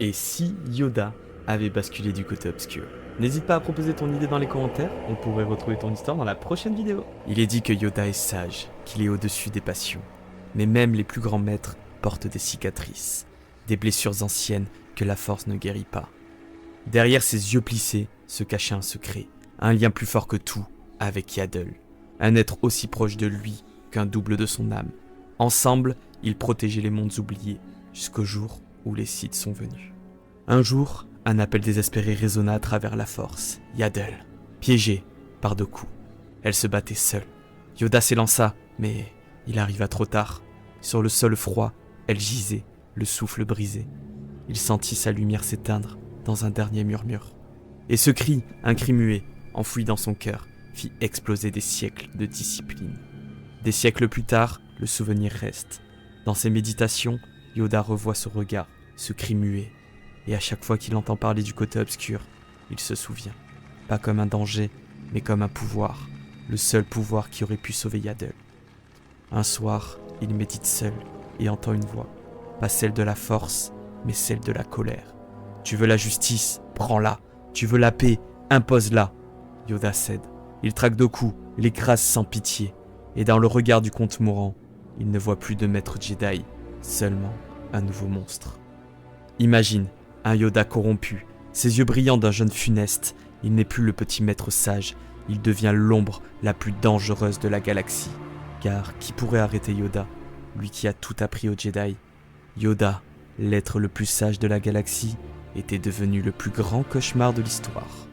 Et si Yoda avait basculé du côté obscur? N'hésite pas à proposer ton idée dans les commentaires, on pourrait retrouver ton histoire dans la prochaine vidéo. Il est dit que Yoda est sage, qu'il est au-dessus des passions. Mais même les plus grands maîtres portent des cicatrices, des blessures anciennes que la force ne guérit pas. Derrière ses yeux plissés se cachait un secret, un lien plus fort que tout avec Yaddle, un être aussi proche de lui qu'un double de son âme. Ensemble, ils protégeaient les mondes oubliés jusqu'au jour où les Sith sont venus. Un jour, un appel désespéré résonna à travers la force. Yaddle, piégée par Dooku. Elle se battait seule. Yoda s'élança, mais il arriva trop tard. Sur le sol froid, elle gisait, le souffle brisé. Il sentit sa lumière s'éteindre dans un dernier murmure. Et ce cri, un cri muet, enfoui dans son cœur, fit exploser des siècles de discipline. Des siècles plus tard, le souvenir reste. Dans ses méditations, Yoda revoit ce regard, ce cri muet. Et à chaque fois qu'il entend parler du côté obscur, il se souvient. Pas comme un danger, mais comme un pouvoir. Le seul pouvoir qui aurait pu sauver Yaddle. Un soir, il médite seul et entend une voix. Pas celle de la force, mais celle de la colère. Tu veux la justice? Prends-la. Tu veux la paix? Impose-la. Yoda cède. Il traque Dooku, l'écrase sans pitié. Et dans le regard du comte mourant, il ne voit plus de maître Jedi, seulement un nouveau monstre. Imagine un Yoda corrompu, ses yeux brillants d'un jeune funeste. Il n'est plus le petit maître sage, il devient l'ombre la plus dangereuse de la galaxie. Car qui pourrait arrêter Yoda, lui qui a tout appris aux Jedi? Yoda, l'être le plus sage de la galaxie, était devenu le plus grand cauchemar de l'histoire.